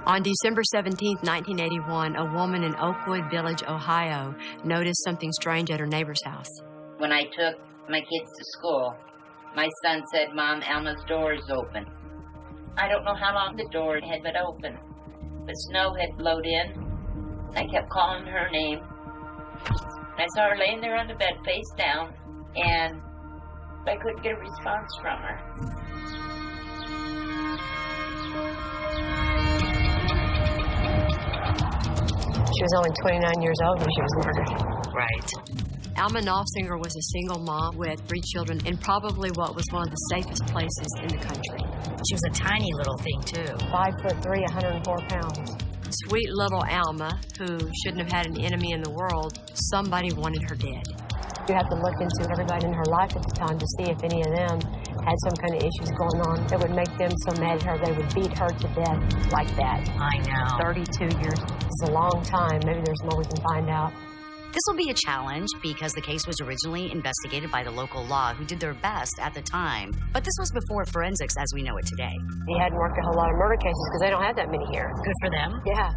On December 17, 1981, a woman in Oakwood Village, Ohio, noticed something strange at her neighbor's house. When I took my kids to school, my son said, "Mom, Alma's door is open." I don't know how long the door had been open. The snow had blowed in. I kept calling her name. I saw her laying there on the bed, face down, and I couldn't get a response from her. She was only 29 years old when she was murdered. Right. Alma Noffsinger was a single mom with 3 children in probably what was one of the safest places in the country. She was a tiny little thing, too. 5'3", 104 pounds. Sweet little Alma, who shouldn't have had an enemy in the world, somebody wanted her dead. You have to look into everybody in her life at the time to see if any of them had some kind of issues going on that would make them so mad at her they would beat her to death like that. I know. 32 years is a long time. Maybe there's more we can find out. This will be a challenge because the case was originally investigated by the local law who did their best at the time. But this was before forensics as we know it today. He hadn't worked a whole lot of murder cases because they don't have that many here. Good for them. Yeah.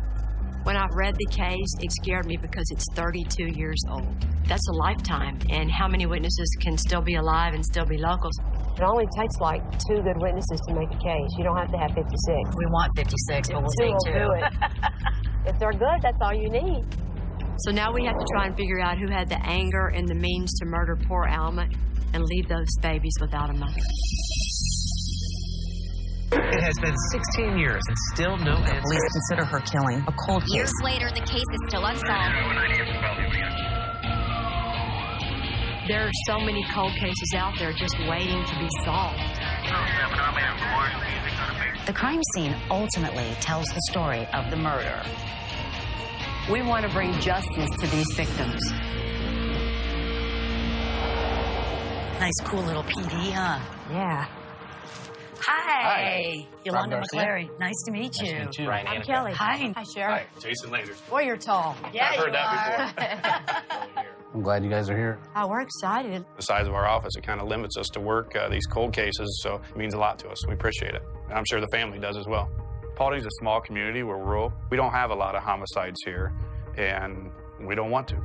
When I read the case, it scared me because it's 32 years old. That's a lifetime. And how many witnesses can still be alive and still be locals? It only takes like 2 good witnesses to make a case. You don't have to have 56. We want 56, but we'll take 2. Do it. If they're good, that's all you need. So now we have to try and figure out who had the anger and the means to murder poor Alma and leave those babies without a mother. It has been 16 years and still no answer. Police consider her killing a cold case. Years later, the case is still unsolved. There are so many cold cases out there just waiting to be solved. The crime scene ultimately tells the story of the murder. We want to bring justice to these victims. Nice, cool little PD, huh? Yeah. Hi. Yolanda McClary. Nice to meet you. I'm Kelly. Hi. Hi, Sheriff. Hi, Jason Landers. Boy, you're tall. Yeah, I've heard that before. I'm glad you guys are here. Oh, we're excited. The size of our office, it kind of limits us to work these cold cases, so it means a lot to us. We appreciate it. And I'm sure the family does as well. Paulding's a small community. We're rural. We don't have a lot of homicides here, and we don't want to.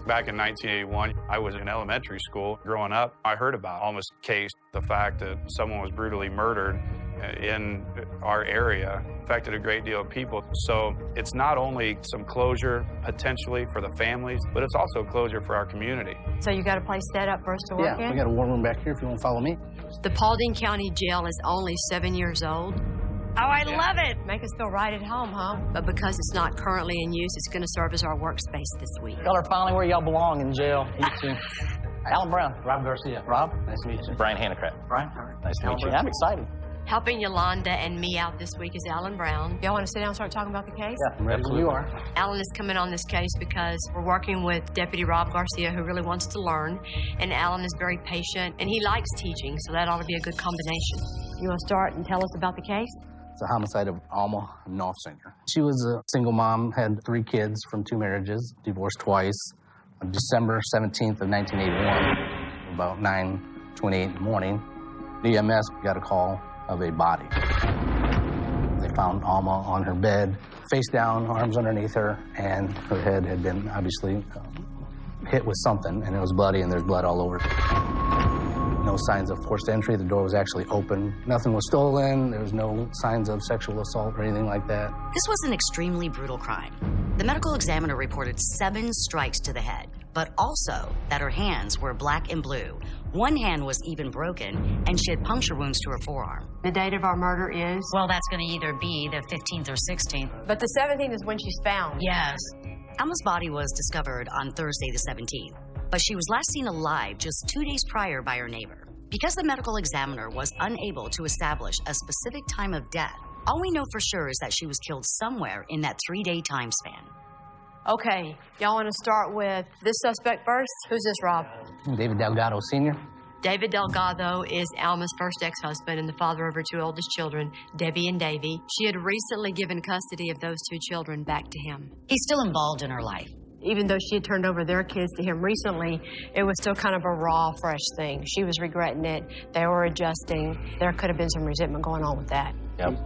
Back in 1981, I was in elementary school. Growing up, I heard about Alma's case. The fact that someone was brutally murdered in our area affected a great deal of people. So it's not only some closure, potentially, for the families, but it's also closure for our community. So you got a place set up for us to work in? Yeah, we got a war room back here if you want to follow me. The Paulding County Jail is only 7 years old. Oh, I love it. Make us feel right at home, huh? But because it's not currently in use, it's going to serve as our workspace this week. Y'all are finally where y'all belong, in jail. You too. Alan Brown. Rob Garcia. Rob, nice to meet you. Brian Hannacraft. Brian, nice to meet you. I'm excited. Helping Yolanda and me out this week is Alan Brown. Y'all want to sit down and start talking about the case? Yeah, I'm ready when you are. Alan is coming on this case because we're working with Deputy Rob Garcia, who really wants to learn, and Alan is very patient, and he likes teaching, so that ought to be a good combination. You want to start and tell us about the case? It's a homicide of Alma Noffsinger. She was a single mom, had 3 kids from 2 marriages, divorced twice. On December 17th of 1981, about 9:28 in the morning, the EMS got a call of a body. They found Alma on her bed, face down, arms underneath her, and her head had been obviously hit with something, and it was bloody, and there's blood all over. No signs of forced entry. The door was actually open. Nothing was stolen. There was no signs of sexual assault or anything like that. This was an extremely brutal crime. The medical examiner reported 7 strikes to the head, but also that her hands were black and blue. One hand was even broken, and she had puncture wounds to her forearm. The date of our murder is? Well, that's going to either be the 15th or 16th. But the 17th is when she's found. Yes. Alma's body was discovered on Thursday the 17th. But she was last seen alive just 2 days prior by her neighbor. Because the medical examiner was unable to establish a specific time of death, all we know for sure is that she was killed somewhere in that 3-day time span. Okay, y'all want to start with this suspect first? Who's this, Rob? David Delgado Sr. David Delgado is Alma's first ex-husband and the father of her 2 oldest children, Debbie and Davy. She had recently given custody of those 2 children back to him. He's still involved in her life. Even though she had turned over their kids to him recently, it was still kind of a raw, fresh thing. She was regretting it. They were adjusting. There could have been some resentment going on with that. Yep.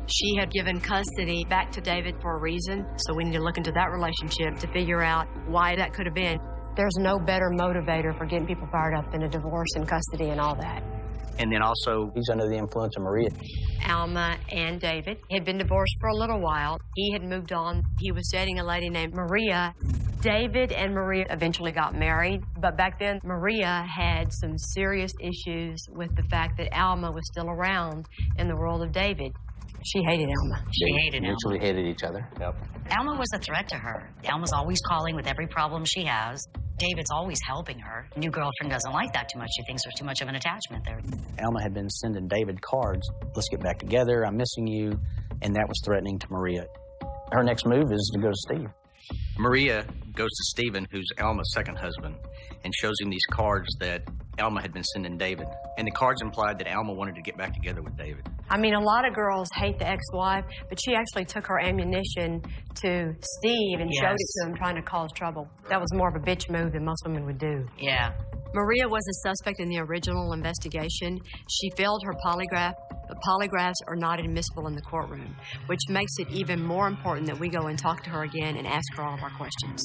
She had given custody back to David for a reason, so we need to look into that relationship to figure out why that could have been. There's no better motivator for getting people fired up than a divorce and custody and all that. And then also, he's under the influence of Maria. Alma and David had been divorced for a little while. He had moved on. He was dating a lady named Maria. David and Maria eventually got married, but back then Maria had some serious issues with the fact that Alma was still around in the world of David. She hated Alma. She hated Alma. Mutually hated each other. Yep. Alma was a threat to her. Alma's always calling with every problem she has. David's always helping her. New girlfriend doesn't like that too much. She thinks there's too much of an attachment there. Alma had been sending David cards. Let's get back together. I'm missing you. And that was threatening to Maria. Her next move is to go to Steve. Maria goes to Stephen, who's Alma's second husband, and shows him these cards that Alma had been sending David. And the cards implied that Alma wanted to get back together with David. I mean, a lot of girls hate the ex-wife, but she actually took her ammunition to Steve and showed it to him, trying to cause trouble. That was more of a bitch move than most women would do. Yeah. Maria was a suspect in the original investigation. She failed her polygraph, but polygraphs are not admissible in the courtroom, which makes it even more important that we go and talk to her again and ask her all of our questions.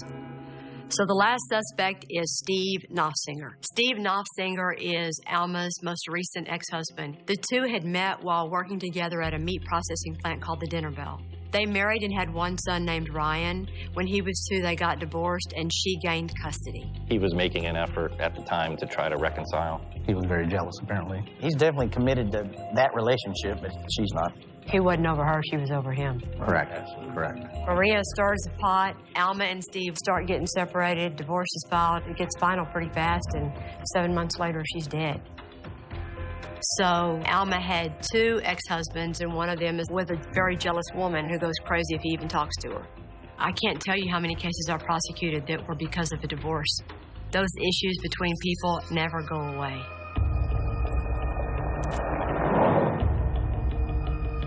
So the last suspect is Steve Noffsinger. Steve Noffsinger is Alma's most recent ex-husband. The two had met while working together at a meat processing plant called the Dinner Bell. They married and had one son named Ryan. When he was 2, they got divorced, and she gained custody. He was making an effort at the time to try to reconcile. He was very jealous, apparently. He's definitely committed to that relationship, but she's not. He wasn't over her, she was over him. Correct. Correct. Maria stirs the pot. Alma and Steve start getting separated. Divorce is filed. It gets final pretty fast, and 7 months later, she's dead. So Alma had 2 ex-husbands, and one of them is with a very jealous woman who goes crazy if he even talks to her. I can't tell you how many cases are prosecuted that were because of a divorce. Those issues between people never go away.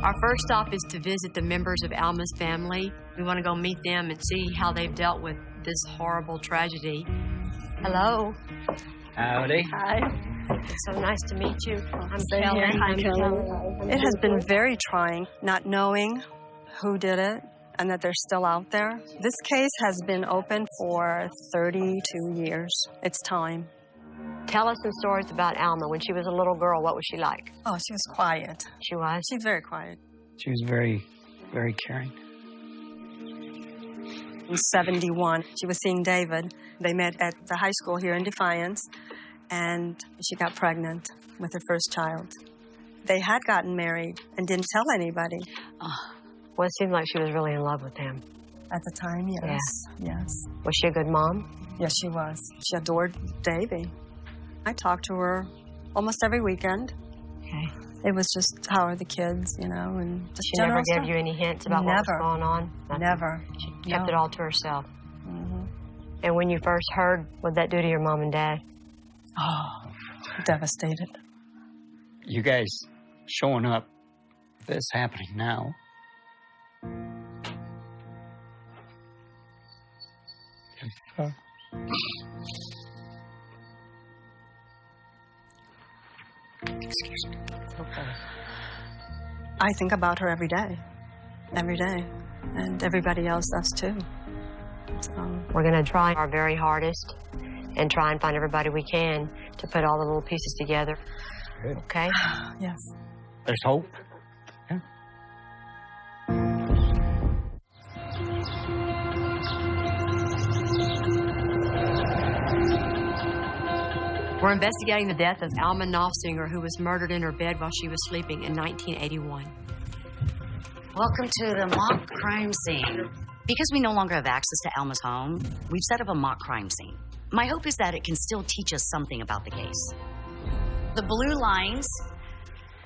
Our first stop is to visit the members of Alma's family. We want to go meet them and see how they've dealt with this horrible tragedy. Hello. Howdy. Hi. It's so nice to meet you. I'm Kelly. Hi, Kelly. It has been very trying, not knowing who did it and that they're still out there. This case has been open for 32 years. It's time. Tell us some stories about Alma. When she was a little girl, what was she like? Oh, she was quiet. She was? She's very quiet. She was very, very caring. In 71, she was seeing David. They met at the high school here in Defiance, and she got pregnant with her first child. They had gotten married and didn't tell anybody. Well, it seemed like she was really in love with him. At the time, yes. Yeah. Yes. Was she a good mom? Yes, she was. She adored Davy. I talked to her almost every weekend. Okay. It was just, how are the kids, you know, and just She never gave you any hints about what was going on? Nothing. Never. She kept it all to herself. Mm-hmm. And when you first heard, what'd that do to your mom and dad? Oh, devastated. You guys showing up, this happening now. Excuse me. Okay. I think about her every day, and everybody else does too. So. We're going to try our very hardest and try and find everybody we can to put all the little pieces together. Good. Okay? Yes. There's hope. Yeah. We're investigating the death of Alma Noffsinger, who was murdered in her bed while she was sleeping in 1981. Welcome to the mock crime scene. Because we no longer have access to Alma's home, we've set up a mock crime scene. My hope is that it can still teach us something about the case. The blue lines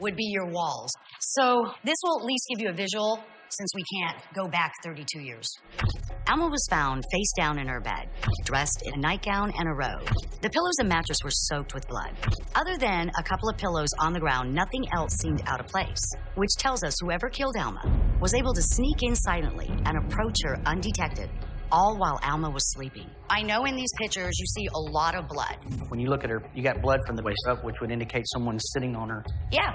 would be your walls. So this will at least give you a visual, since we can't go back 32 years. Alma was found face down in her bed, dressed in a nightgown and a robe. The pillows and mattress were soaked with blood. Other than a couple of pillows on the ground, nothing else seemed out of place, which tells us whoever killed Alma was able to sneak in silently and approach her undetected all while Alma was sleeping. I know in these pictures you see a lot of blood. When you look at her, you got blood from the waist up, which would indicate someone sitting on her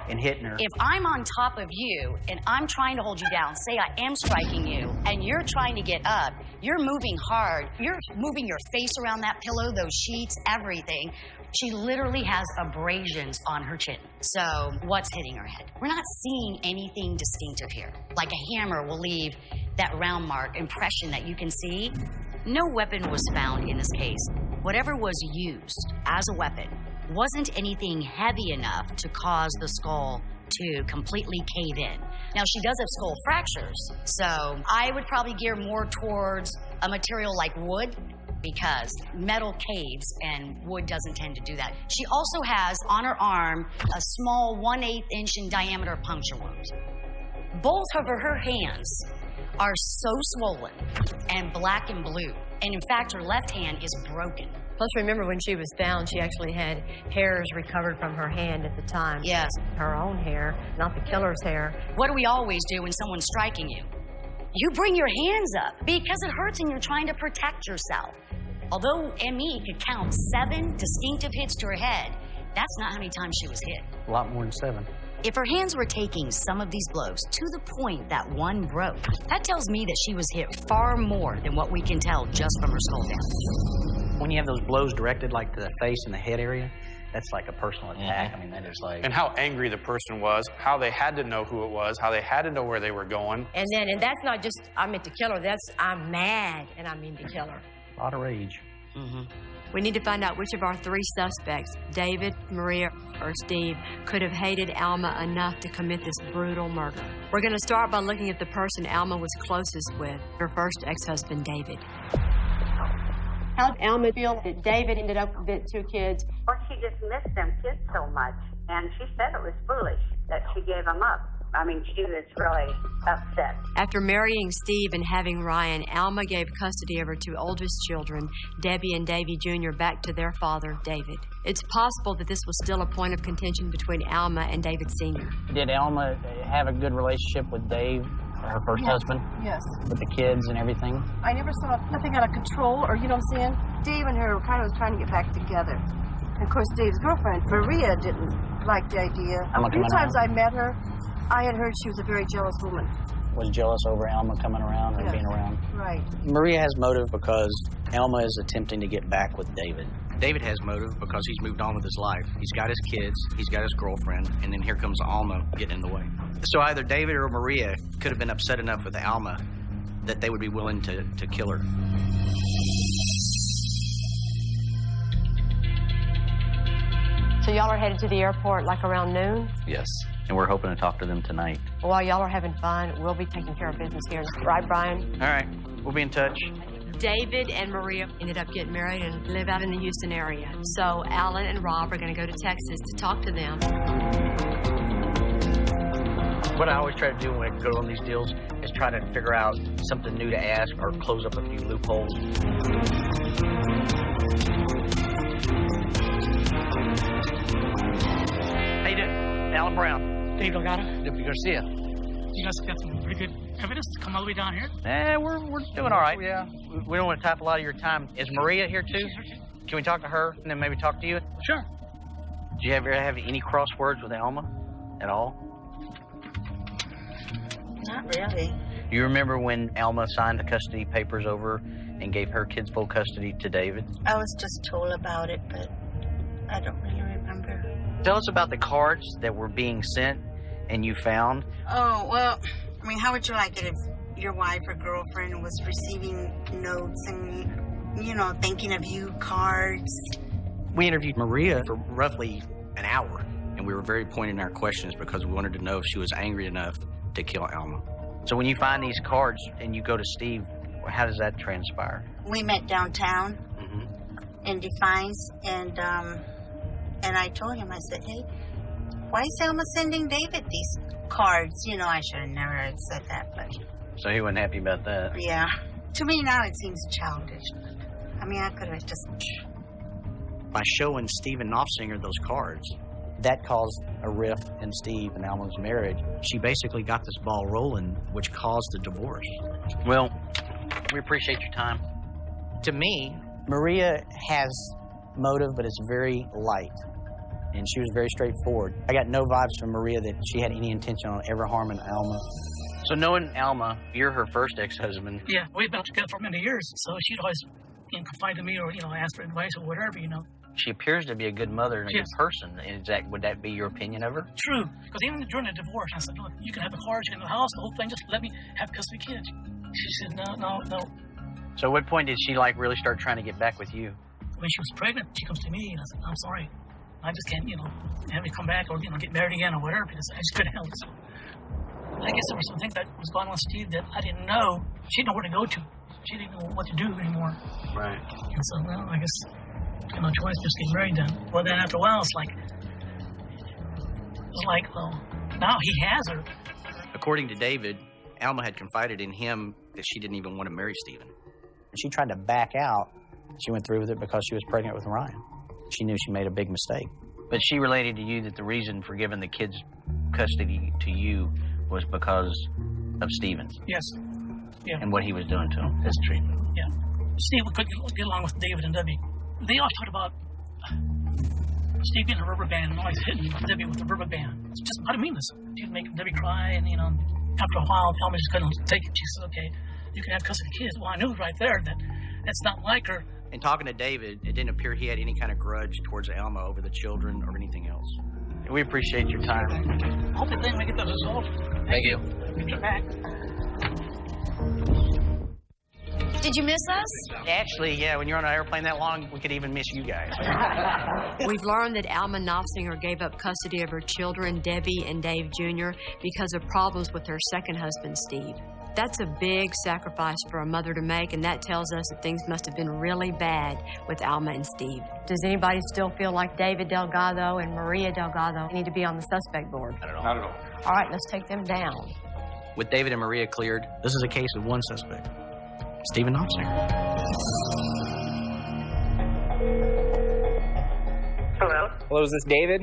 and hitting her. If I'm on top of you and I'm trying to hold you down, say I am striking you, and you're trying to get up, you're moving hard, you're moving your face around that pillow, those sheets, everything. She literally has abrasions on her chin. So what's hitting her head? We're not seeing anything distinctive here. Like a hammer will leave that round mark impression that you can see. No weapon was found in this case. Whatever was used as a weapon wasn't anything heavy enough to cause the skull to completely cave in. Now, she does have skull fractures, so I would probably gear more towards a material like wood, because metal caves and wood doesn't tend to do that. She also has on her arm a small 1/8 inch in diameter puncture wound. Both of her hands are so swollen and black and blue. And in fact, her left hand is broken. Plus, remember when she was found, she actually had hairs recovered from her hand at the time. Yes. Her own hair, not the killer's hair. What do we always do when someone's striking you? You bring your hands up because it hurts and you're trying to protect yourself. Although M.E. could count 7 distinctive hits to her head, that's not how many times she was hit. A lot more than 7. If her hands were taking some of these blows to the point that one broke, that tells me that she was hit far more than what we can tell just from her skull damage. When you have those blows directed like to the face and the head area, that's like a personal attack. I mean, that is like... And how angry the person was, how they had to know who it was, how they had to know where they were going. And that's not just, I meant to kill her, that's, I'm mad and I mean to kill her. A lot of rage. We need to find out which of our 3 suspects, David, Maria, or Steve, could have hated Alma enough to commit this brutal murder. We're going to start by looking at the person Alma was closest with, her first ex-husband, David. How did Alma feel that David ended up with 2 kids? Well, she just missed them kids so much, and she said it was foolish that she gave them up. I mean, she was really upset. After marrying Steve and having Ryan, Alma gave custody of her 2 oldest children, Debbie and Davy Jr., back to their father, David. It's possible that this was still a point of contention between Alma and David Sr. Did Alma have a good relationship with Dave, her first husband? Yes. With the kids and everything? I never saw nothing out of control, or you know what I'm saying? Dave and her kind of was trying to get back together. And of course, Dave's girlfriend, Maria, didn't like the idea. A few times I met her, I had heard she was a very jealous woman. Was jealous over Alma coming around or being around? Right. Maria has motive because Alma is attempting to get back with David. David has motive because he's moved on with his life. He's got his kids, he's got his girlfriend, and then here comes Alma getting in the way. So either David or Maria could have been upset enough with Alma that they would be willing to kill her. So y'all are headed to the airport like around noon? Yes. And we're hoping to talk to them tonight. Well, while y'all are having fun, we'll be taking care of business here. Right, Brian? All right. We'll be in touch. David and Maria ended up getting married and live out in the Houston area. So Alan and Rob are going to go to Texas to talk to them. What I always try to do when I go on these deals is try to figure out something new to ask or close up a few loopholes. How you doing? Alan Brown. Dave Delgado. Deputy Garcia. You guys got some pretty good evidence to come all the way down here? We're doing all right. Yeah. We don't want to tap a lot of your time. Is Maria here too? Can we talk to her and then maybe talk to you? Sure. Do you ever have any crosswords with Alma at all? Not really. Do you remember when Alma signed the custody papers over and gave her kids full custody to David? I was just told about it, but I don't really remember. Tell us about the cards that were being sent and you found. Oh, well, I mean, how would you like it if your wife or girlfriend was receiving notes and, you know, thinking of you, cards? We interviewed Maria for roughly an hour, and we were very pointed in our questions because we wanted to know if she was angry enough to kill Alma. So when you find these cards and you go to Steve, how does that transpire? We met downtown in Defiance, and I told him, I said, hey, why is Alma sending David these cards? You know, I should have never said that, but... So he wasn't happy about that? Yeah. To me now it seems childish. I mean, I could have just... By showing Steve Noffsinger those cards, that caused a rift in Steve and Alma's marriage. She basically got this ball rolling, which caused the divorce. Well, We appreciate your time. To me, Maria has motive, but it's very light. And she was very straightforward. I got no vibes from Maria that she had any intention on ever harming Alma. So knowing Alma, you're her first ex-husband. Yeah, we've been together for many years, so she'd always confide to me or, ask for advice or whatever, She appears to be a good mother and a good person. Would that be your opinion of her? True, because even during the divorce, I said, look, you can have the cars, you can have the house, the whole thing, just let me have custody of the kids. She said, no. So at what point did she, really start trying to get back with you? When she was pregnant, she comes to me, and I said, I'm sorry. I just can't, have you come back or, get married again or whatever, because I just couldn't help it. I guess there were some things that was going on with Steve that I didn't know. She didn't know where to go to. She didn't know what to do anymore. Right. And so, I guess, no choice, just get married then. Well, then after a while, it's like, well, now he has her. According to David, Alma had confided in him that she didn't even want to marry Stephen. She tried to back out. She went through with it because she was pregnant with Ryan. She knew she made a big mistake. But she related to you that the reason for giving the kids custody to you was because of Stephen. Yes. Yeah. And what he was doing to him, his treatment. Yeah. Steve couldn't get along with David and Debbie. They always talked about Steve being a rubber band and always hitting Debbie with a rubber band. It's just out of meanness. She'd make Debbie cry, and after a while, Alma just couldn't take it. She said, "Okay, you can have custody of the kids." Well, I knew right there that that's not like her. In talking to David, it didn't appear he had any kind of grudge towards Alma over the children or anything else. We appreciate your time. Hopefully, they may get that resolved. Thank you. Get your back. Did you miss us? Actually, yeah, when you're on an airplane that long, we could even miss you guys. We've learned that Alma Noffsinger gave up custody of her children, Debbie and Dave Jr., because of problems with her second husband, Steve. That's a big sacrifice for a mother to make, and that tells us that things must have been really bad with Alma and Steve. Does anybody still feel like David Delgado and Maria Delgado need to be on the suspect board? Not at all. Not at all. All right, let's take them down. With David and Maria cleared, this is a case of one suspect, Steve Noffsinger. Hello? Hello, is this David?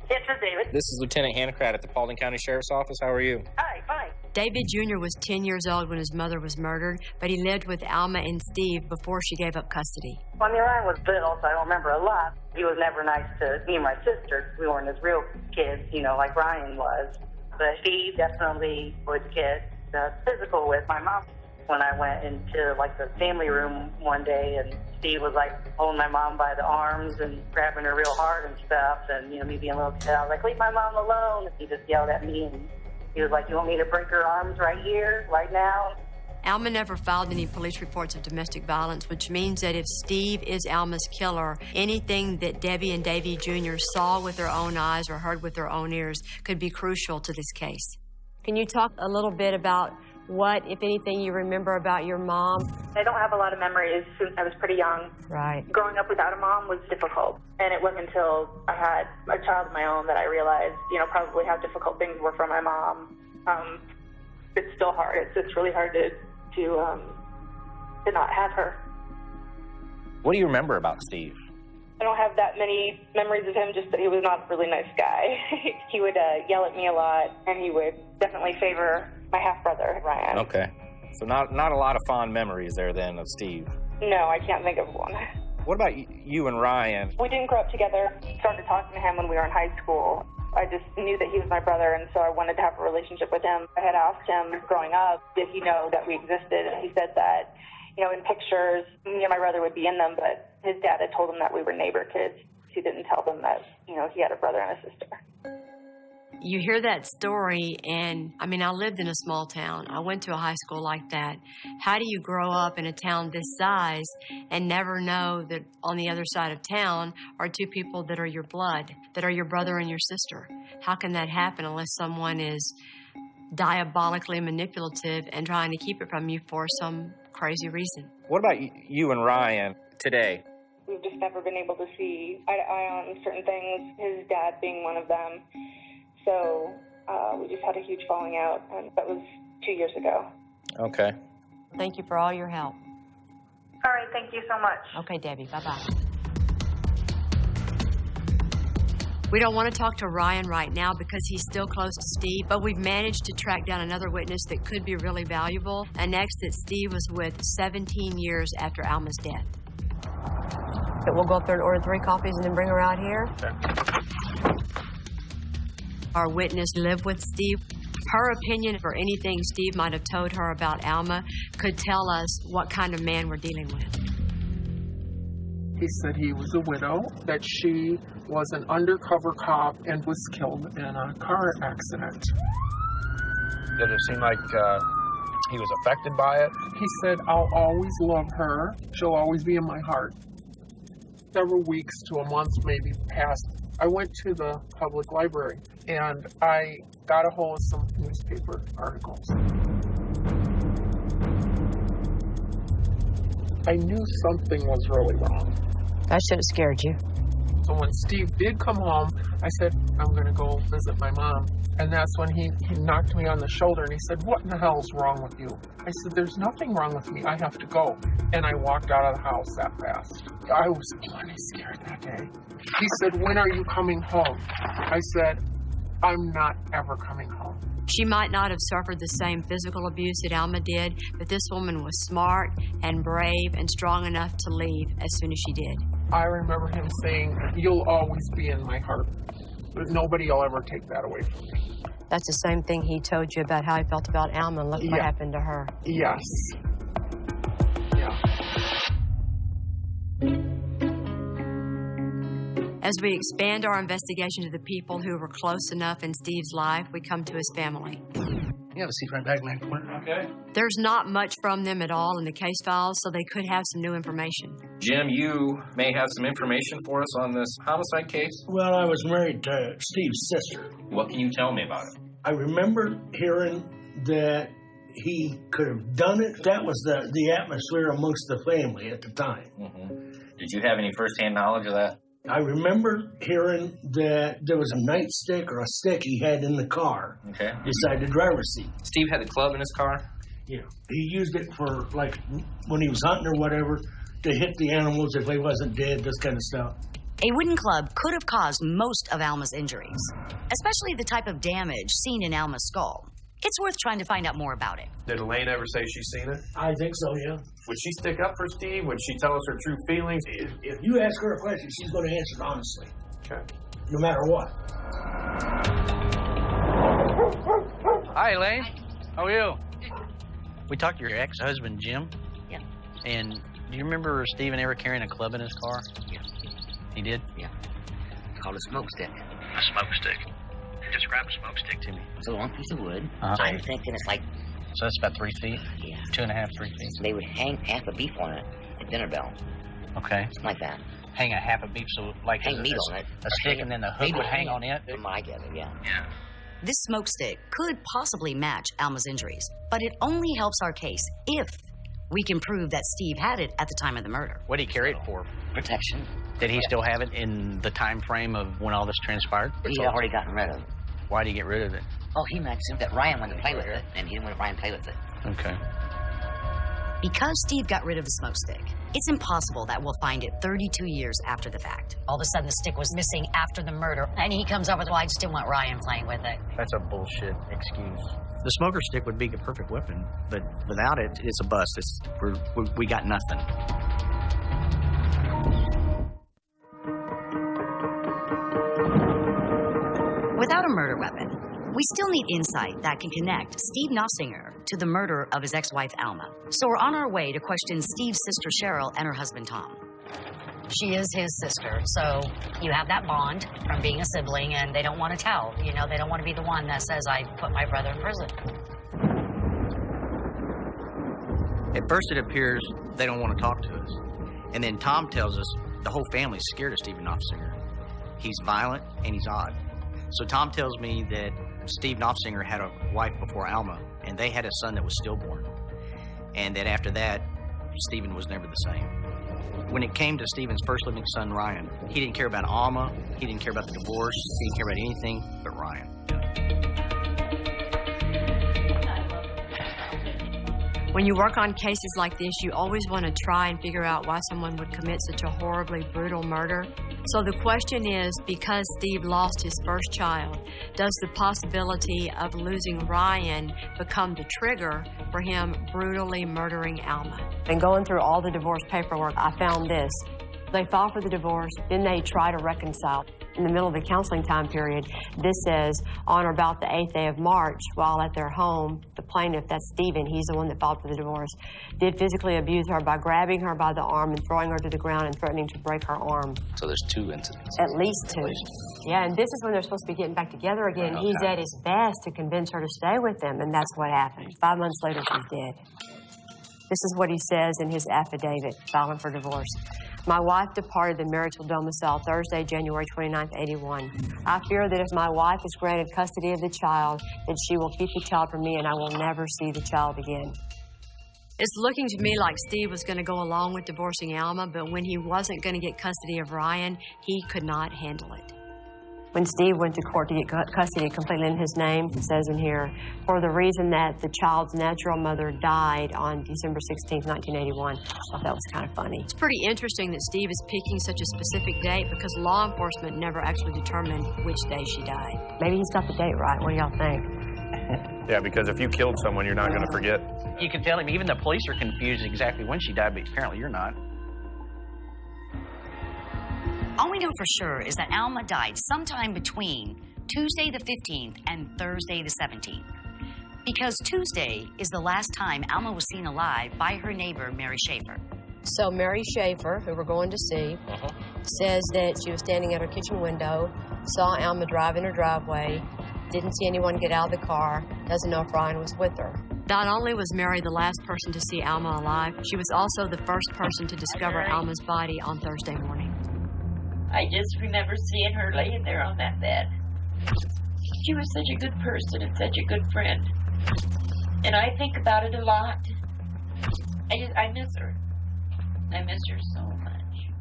Yes, this is David. This is Lieutenant Hancrat at the Paulding County Sheriff's Office. How are you? Hi, fine. David Jr. was 10 years old when his mother was murdered, but he lived with Alma and Steve before she gave up custody. Well, Ryan was little, so I don't remember a lot. He was never nice to me and my sister. We weren't his real kids, like Ryan was. But Steve definitely was a kid. Physical with my mom. When I went into, the family room one day, and Steve was, holding my mom by the arms and grabbing her real hard and stuff, and, me being a little kid, I was like, leave my mom alone. He just yelled at me, and he was like, you want me to break her arms right here, right now? Alma never filed any police reports of domestic violence, which means that if Steve is Alma's killer, anything that Debbie and Davey Jr. saw with their own eyes or heard with their own ears could be crucial to this case. Can you talk a little bit about what, if anything, you remember about your mom? I don't have a lot of memories since I was pretty young. Right. Growing up without a mom was difficult. And it wasn't until I had a child of my own that I realized, probably how difficult things were for my mom. It's still hard. It's really hard to not have her. What do you remember about Steve? I don't have that many memories of him, just that he was not a really nice guy. He would yell at me a lot, and he would definitely favor my half-brother, Ryan. Okay. So not a lot of fond memories there then of Steve. No, I can't think of one. What about you and Ryan? We didn't grow up together. Started talking to him when we were in high school. I just knew that he was my brother, and so I wanted to have a relationship with him. I had asked him growing up, did he know that we existed? And he said that, in pictures, me and my brother would be in them, but his dad had told him that we were neighbor kids. He didn't tell them that, he had a brother and a sister. You hear that story, and I lived in a small town. I went to a high school like that. How do you grow up in a town this size and never know that on the other side of town are two people that are your blood, that are your brother and your sister? How can that happen unless someone is diabolically manipulative and trying to keep it from you for some crazy reason? What about you and Ryan today? We've just never been able to see eye to eye on certain things, his dad being one of them. So we just had a huge falling out, and that was 2 years ago. Okay. Thank you for all your help. All right, thank you so much. Okay, Debbie, bye-bye. We don't want to talk to Ryan right now because he's still close to Steve, but we've managed to track down another witness that could be really valuable. And next, that Steve was with 17 years after Alma's death. We'll go up there and order 3 coffees and then bring her out here. Okay. Our witness lived with Steve. Her opinion or anything Steve might have told her about Alma could tell us what kind of man we're dealing with. He said he was a widow, that she was an undercover cop and was killed in a car accident. Did it seem like he was affected by it? He said, I'll always love her. She'll always be in my heart. Several weeks to a month maybe passed. I went to the public library and I got a hold of some newspaper articles. I knew something was really wrong. That should have scared you. So when Steve did come home, I said, I'm going to go visit my mom. And that's when he knocked me on the shoulder and he said, what in the hell is wrong with you? I said, there's nothing wrong with me. I have to go. And I walked out of the house that fast. I was plenty scared that day. He said, when are you coming home? I said, I'm not ever coming home. She might not have suffered the same physical abuse that Alma did, but this woman was smart and brave and strong enough to leave as soon as she did. I remember him saying, you'll always be in my heart. Nobody will ever take that away from me. That's the same thing he told you about how he felt about Alma, and look what happened to her. Yes. Yeah. As we expand our investigation to the people who were close enough in Steve's life, we come to his family. You have a seat right back, man. Okay. There's not much from them at all in the case files, so they could have some new information. Jim, you may have some information for us on this homicide case? Well, I was married to Steve's sister. What can you tell me about it? I remember hearing that he could have done it. That was the atmosphere amongst the family at the time. Mm-hmm. Did you have any firsthand knowledge of that? I remember hearing that there was a nightstick or a stick he had in the car. Okay. Beside the driver's seat. Steve had the club in his car? Yeah. He used it for, like, when he was hunting or whatever, to hit the animals if they wasn't dead, this kind of stuff. A wooden club could have caused most of Alma's injuries, especially the type of damage seen in Alma's skull. It's worth trying to find out more about it. Did Elaine ever say she's seen it? I think so, yeah. Would she stick up for Steve? Would she tell us her true feelings? If you ask her a question, she's going to answer it honestly. Okay. No matter what. Hi, Elaine. How are you? We talked to your ex-husband, Jim. Yeah. And do you remember Steven ever carrying a club in his car? Yeah. He did? Yeah. It's called a smoke stick. A smoke stick. Describe a smoke stick to me. It's a long piece of wood. So I'm thinking it's like... So that's about 3 feet? Yeah. 2.5, 3 feet. So they would hang half a beef on it at dinner bell. Okay. Something like that. Hang a half a beef, so like hang meat on it. A stick, and then the hook would hang on it? I get it, yeah. Yeah. This smoke stick could possibly match Alma's injuries, but it only helps our case if we can prove that Steve had it at the time of the murder. What did he carry it for? Protection. Did he still have it in the time frame of when all this transpired? He had already gotten rid of it. Why did he get rid of it? Oh, he mentioned that Ryan wanted to play with it, and he didn't want Ryan to play with it. Okay. Because Steve got rid of the smoke stick, it's impossible that we'll find it 32 years after the fact. All of a sudden, the stick was missing after the murder, and he comes up with, well, I just didn't want Ryan playing with it. That's a bullshit excuse. The smoker stick would be a perfect weapon, but without it, it's a bust. We got nothing. Without a murder weapon, we still need insight that can connect Steve Noffsinger to the murder of his ex-wife, Alma. So we're on our way to question Steve's sister, Cheryl, and her husband, Tom. She is his sister, so you have that bond from being a sibling, and they don't want to tell. You know, they don't want to be the one that says, I put my brother in prison. At first, it appears they don't want to talk to us. And then Tom tells us the whole family's scared of Steve Noffsinger. He's violent, and he's odd. So Tom tells me that Steve Noffsinger had a wife before Alma, and they had a son that was stillborn. And that after that, Stephen was never the same. When it came to Stephen's first living son, Ryan, he didn't care about Alma, he didn't care about the divorce, he didn't care about anything but Ryan. When you work on cases like this, you always want to try and figure out why someone would commit such a horribly brutal murder. So the question is, because Steve lost his first child, does the possibility of losing Ryan become the trigger for him brutally murdering Alma? And going through all the divorce paperwork, I found this. They file for the divorce, then they try to reconcile. In the middle of the counseling time period, this says, on or about the 8th day of March, while at their home, the plaintiff, that's Stephen, he's the one that filed for the divorce, did physically abuse her by grabbing her by the arm and throwing her to the ground and threatening to break her arm. So there's 2 incidents. At least 2. Yeah, and this is when they're supposed to be getting back together again. Okay. He's at his best to convince her to stay with him, and that's what happened. 5 months later, she's dead. This is what he says in his affidavit, filing for divorce. My wife departed the marital domicile Thursday, January 29th, 81. I fear that if my wife is granted custody of the child, that she will keep the child from me and I will never see the child again. It's looking to me like Steve was going to go along with divorcing Alma, but when he wasn't going to get custody of Ryan, he could not handle it. When Steve went to court to get custody completely in his name, it says in here, for the reason that the child's natural mother died on December 16th, 1981. I thought that was kind of funny. It's pretty interesting that Steve is picking such a specific date because law enforcement never actually determined which day she died. Maybe he's got the date right. What do y'all think? Yeah, because if you killed someone, you're not going to forget. You can tell him, even the police are confused exactly when she died, but apparently you're not. All we know for sure is that Alma died sometime between Tuesday the 15th and Thursday the 17th. Because Tuesday is the last time Alma was seen alive by her neighbor, Mary Schaefer. So Mary Schaefer, who we're going to see, says that she was standing at her kitchen window, saw Alma drive in her driveway, didn't see anyone get out of the car, doesn't know if Ryan was with her. Not only was Mary the last person to see Alma alive, she was also the first person to discover Alma's body on Thursday morning. I just remember seeing her laying there on that bed. She was such a good person and such a good friend. And I think about it a lot. I miss her. I miss her so much.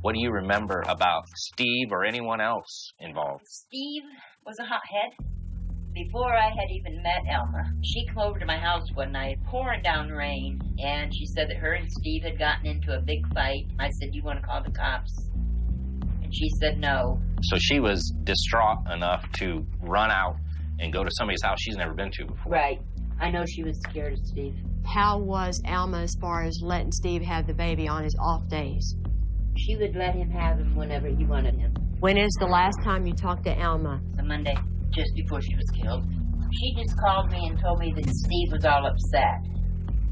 What do you remember about Steve or anyone else involved? Steve was a hothead. Before I had even met Alma, she came over to my house one night, pouring down rain, and she said that her and Steve had gotten into a big fight. I said, "Do you want to call the cops?" And she said no. So she was distraught enough to run out and go to somebody's house she's never been to before. Right. I know she was scared of Steve. How was Alma as far as letting Steve have the baby on his off days? She would let him have him whenever he wanted him. When is the last time you talked to Alma? The Monday, just before she was killed. She just called me and told me that Steve was all upset.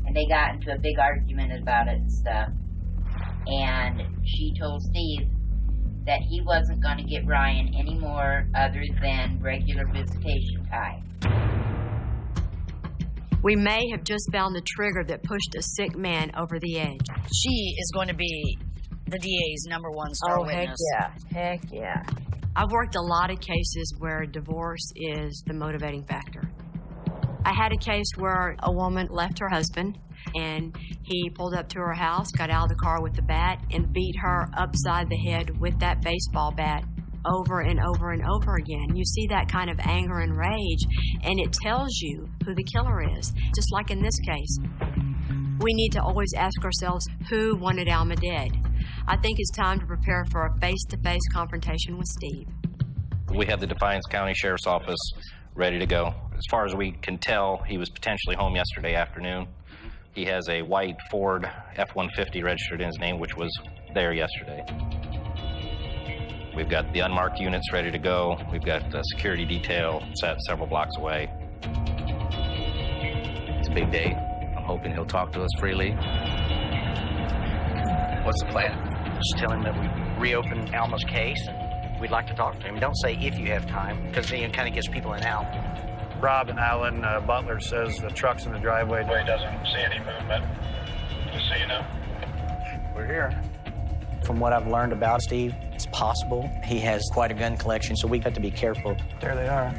And they got into a big argument about it and stuff. And she told Steve that he wasn't going to get Ryan any more other than regular visitation time. We may have just found the trigger that pushed a sick man over the edge. She is going to be the DA's #1 star witness. Heck yeah. I've worked a lot of cases where divorce is the motivating factor. I had a case where a woman left her husband and he pulled up to her house, got out of the car with the bat, and beat her upside the head with that baseball bat over and over and over again. You see that kind of anger and rage, and it tells you who the killer is, just like in this case. We need to always ask ourselves, who wanted Alma dead? I think it's time to prepare for a face-to-face confrontation with Steve. We have the Defiance County Sheriff's Office ready to go. As far as we can tell, he was potentially home yesterday afternoon. He has a white Ford F-150 registered in his name, which was there yesterday. We've got the unmarked units ready to go. We've got the security detail set several blocks away. It's a big day. I'm hoping he'll talk to us freely. What's the plan? Just tell him that we reopened Alma's case and we'd like to talk to him. Don't say if you have time, because then it kind of gets people in out. Rob and Alan Butler says the truck's in the driveway. He doesn't see any movement, just so you know. We're here. From what I've learned about Steve, it's possible he has quite a gun collection, so we have to be careful. There they are.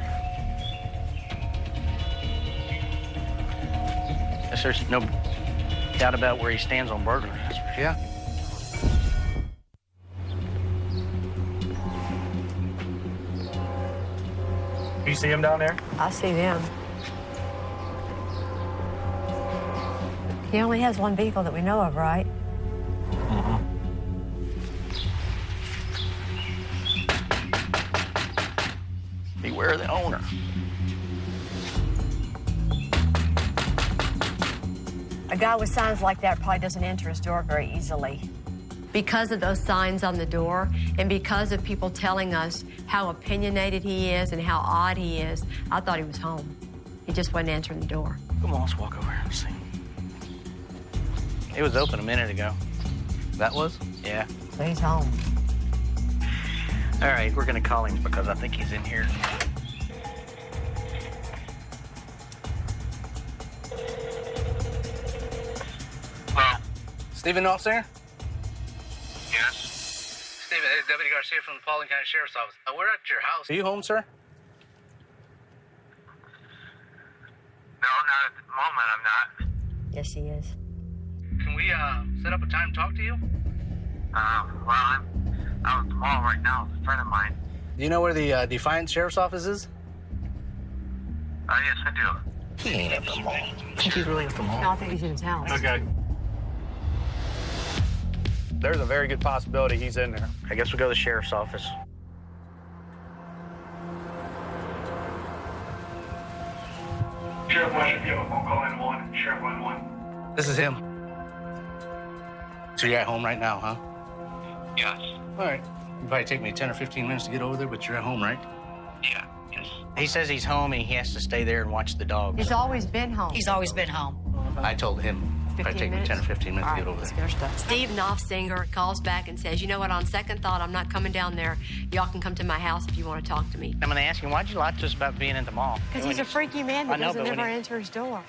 There's no doubt about where he stands on burglars. Yeah. You see him down there? I see them. He only has one vehicle that we know of, right? We're the owner. A guy with signs like that probably doesn't enter his door very easily. Because of those signs on the door and because of people telling us how opinionated he is and how odd he is, I thought he was home. He just wasn't answering the door. Come on, let's walk over and see. It was open a minute ago. That was? Yeah. So he's home. All right, we're gonna call him because I think he's in here. Hello? Stephen Noffsinger? Yes? Stephen, it's Deputy Garcia from the Paulding County Sheriff's Office. We're at your house. Are you home, sir? No, not at the moment, I'm not. Yes, he is. Can we set up a time to talk to you? Well, I'm out at the mall right now with a friend of mine. Do you know where the Defiance Sheriff's Office is? Yes, I do. He ain't at the mall. I think he's really at the mall. No, I think he's in his house. Okay. There's a very good possibility he's in there. I guess we'll go to the sheriff's office. Sheriff West, if you have a phone call in one, Sheriff line 1. This is him. So you're at home right now, huh? Yes. All right. It'll probably take me 10 or 15 minutes to get over there, but you're at home, right? Yeah, yes. He says he's home and he has to stay there and watch the dogs. He's always been home. He's always been home. I told him it'd probably take me 10 or 15 minutes to get over let's there. get our stuff. Steve Noffsinger calls back and says, you know what, on second thought, I'm not coming down there. Y'all can come to my house if you want to talk to me. I'm gonna ask him, why'd you lie to us about being at the mall? Because he's a freaky man that doesn't ever enter his door.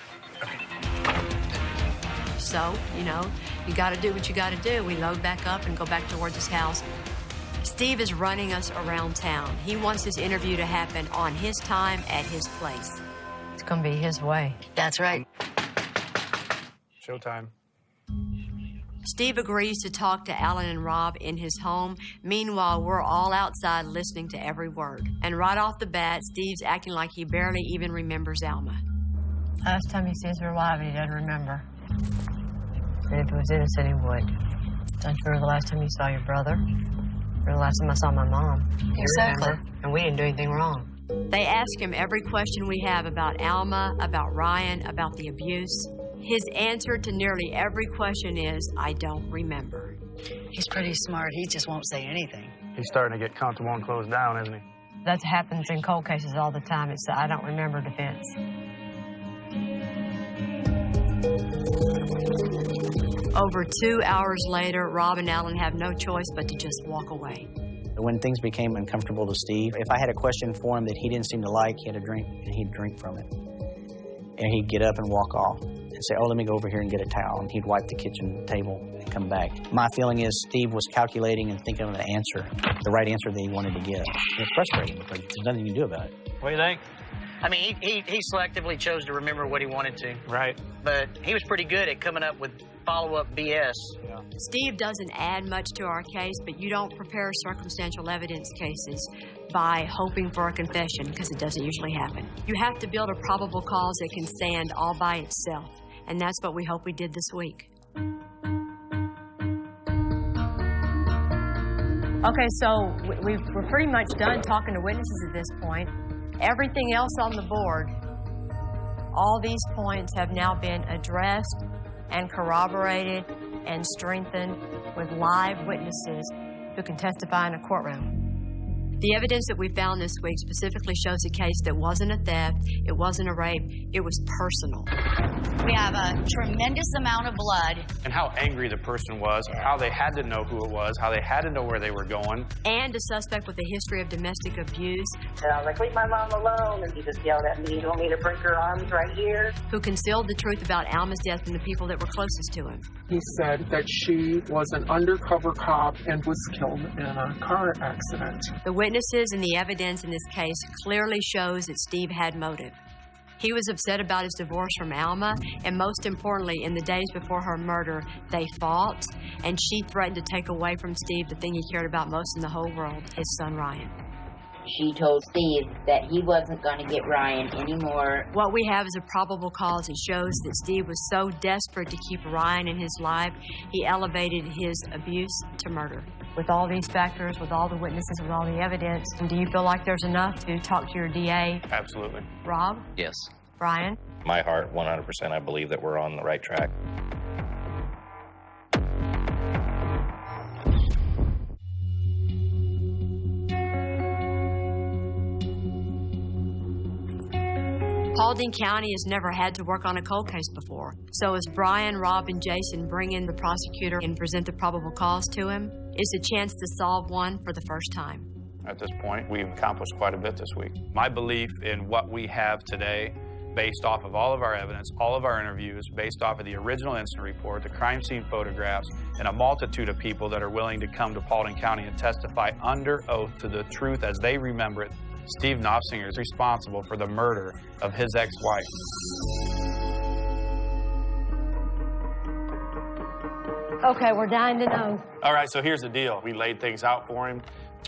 So, you know, you got to do what you got to do. We load back up and go back towards his house. Steve is running us around town. He wants this interview to happen on his time at his place. It's going to be his way. That's right. Showtime. Steve agrees to talk to Alan and Rob in his home. Meanwhile, we're all outside listening to every word. And right off the bat, Steve's acting like he barely even remembers Alma. Last time he sees her alive, he doesn't remember. And if it was innocent, he would. Don't you remember the last time you saw your brother? Or the last time I saw my mom? Exactly. Remember? And we didn't do anything wrong. They ask him every question we have about Alma, about Ryan, about the abuse. His answer to nearly every question is, I don't remember. He's pretty smart. He just won't say anything. He's starting to get comfortable and close down, isn't he? That happens in cold cases all the time. It's the I don't remember defense. Over 2 hours later, Rob and Alan have no choice but to just walk away. When things became uncomfortable to Steve, if I had a question for him that he didn't seem to like, he had a drink, and he'd drink from it. And he'd get up and walk off and say, oh, let me go over here and get a towel. And he'd wipe the kitchen table and come back. My feeling is Steve was calculating and thinking of an answer, the right answer that he wanted to give. And it's frustrating because there's nothing you can do about it. What do you think? I mean, he selectively chose to remember what he wanted to. Right. But he was pretty good at coming up with follow-up BS. Yeah. Steve doesn't add much to our case, but you don't prepare circumstantial evidence cases by hoping for a confession, because it doesn't usually happen. You have to build a probable cause that can stand all by itself, and that's what we hope we did this week. Okay, so we're pretty much done talking to witnesses at this point. Everything else on the board, all these points have now been addressed and corroborated and strengthened with live witnesses who can testify in a courtroom. The evidence that we found this week specifically shows a case that wasn't a theft, it wasn't a rape, it was personal. We have a tremendous amount of blood. And how angry the person was, how they had to know who it was, how they had to know where they were going. And a suspect with a history of domestic abuse. And I was like, leave my mom alone. And he just yelled at me, you want me to break her arms right here? Who concealed the truth about Alma's death from the people that were closest to him. He said that she was an undercover cop and was killed in a car accident. The witnesses and the evidence in this case clearly shows that Steve had motive. He was upset about his divorce from Alma, and most importantly, in the days before her murder, they fought, and she threatened to take away from Steve the thing he cared about most in the whole world, his son Ryan. She told Steve that he wasn't going to get Ryan anymore. What we have is a probable cause. It shows that Steve was so desperate to keep Ryan in his life, he elevated his abuse to murder. With all these factors, with all the witnesses, with all the evidence, do you feel like there's enough to talk to your DA? Absolutely. Rob? Yes. Brian? My heart, 100%, I believe that we're on the right track. Paulding County has never had to work on a cold case before. So as Brian, Rob, and Jason bring in the prosecutor and present the probable cause to him, it's a chance to solve one for the first time. At this point, we've accomplished quite a bit this week. My belief in what we have today, based off of all of our evidence, all of our interviews, based off of the original incident report, the crime scene photographs, and a multitude of people that are willing to come to Paulding County and testify under oath to the truth as they remember it, Steve Noffsinger is responsible for the murder of his ex-wife. Okay, we're dying to know. All right, so here's the deal. We laid things out for him.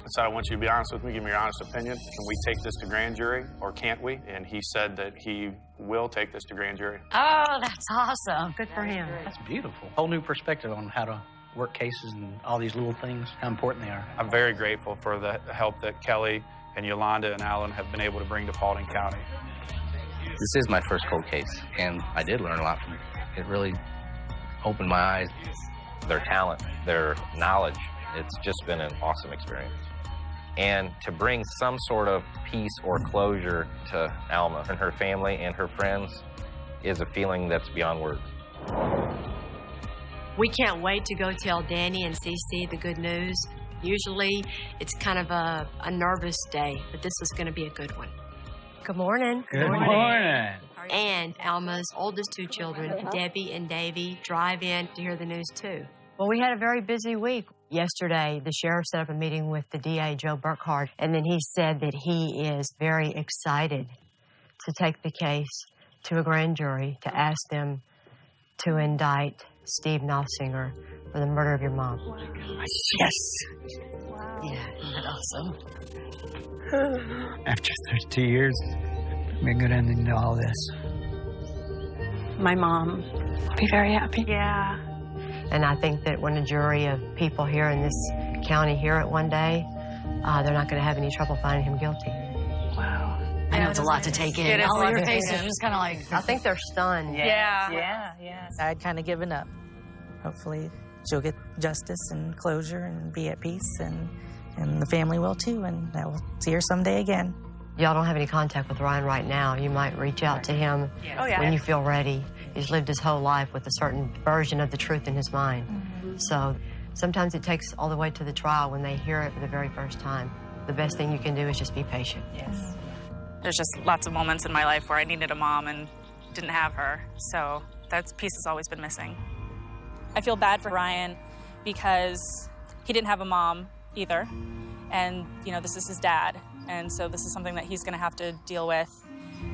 So I want you to be honest with me, give me your honest opinion. Can we take this to grand jury, or can't we? And he said that he will take this to grand jury. Oh, that's awesome. Good for him. That's beautiful. Whole new perspective on how to work cases and all these little things, how important they are. I'm very grateful for the help that Kelly and Yolanda and Alan have been able to bring to Paulding County. This is my first cold case, and I did learn a lot from it. It really opened my eyes. Their talent, their knowledge, it's just been an awesome experience. And to bring some sort of peace or closure to Alma and her family and her friends is a feeling that's beyond words. We can't wait to go tell Danny and Cece the good news. Usually, it's kind of a nervous day, but this is going to be a good one. Good morning. Good morning. And Alma's oldest two children, Debbie and Davy, drive in to hear the news, too. Well, we had a very busy week. Yesterday, the sheriff set up a meeting with the DA, Joe Burkhart, and then he said that he is very excited to take the case to a grand jury to ask them to indict Steve Noffsinger for the murder of your mom. Oh my gosh. Yes. Wow. Yeah, isn't that awesome? After 32 years, be a good ending to all this. My mom will be very happy. Yeah. And I think that when a jury of people here in this county hear it one day, they're not going to have any trouble finding him guilty. Wow. I know it's a lot to take in. All of your faces are just kind of like... I think they're stunned. Yeah. I'd kind of given up. Hopefully she'll get justice and closure and be at peace, and the family will too, and I will see her someday again. Y'all don't have any contact with Ryan right now. You might reach out to him when you feel ready. He's lived his whole life with a certain version of the truth in his mind. Mm-hmm. So sometimes it takes all the way to the trial when they hear it for the very first time. The best thing you can do is just be patient. Yes. There's just lots of moments in my life where I needed a mom and didn't have her. So that piece has always been missing. I feel bad for Ryan because he didn't have a mom either. And, you know, this is his dad. And so this is something that he's going to have to deal with.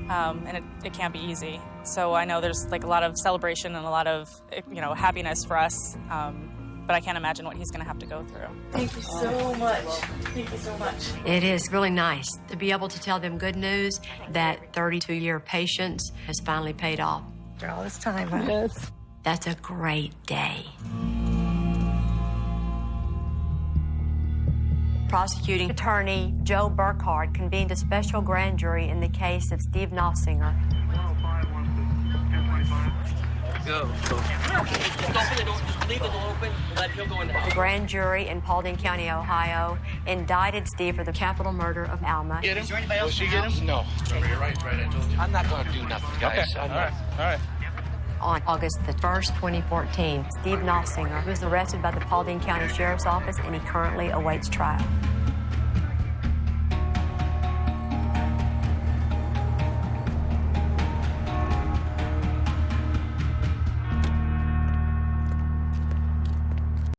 And it can't be easy. So I know there's like a lot of celebration and a lot of, you know, happiness for us. But I can't imagine what he's going to have to go through. Thank you so much. Thank you so much. It is really nice to be able to tell them good news that 32-year patience has finally paid off. After all this time, huh? Yes. That's a great day. Prosecuting attorney Joe Burkhart convened a special grand jury in the case of Steve Noffsinger. Go. Just leave the door open and let him go in the house. The grand jury in Paulding County, Ohio, indicted Steve for the capital murder of Alma. Get him? Will she get him? No. You're right, I told you. I'm not going to do nothing, guys. Okay. All right. On August the 1st, 2014, Steve Noffsinger was arrested by the Paulding County Sheriff's Office, and he currently awaits trial.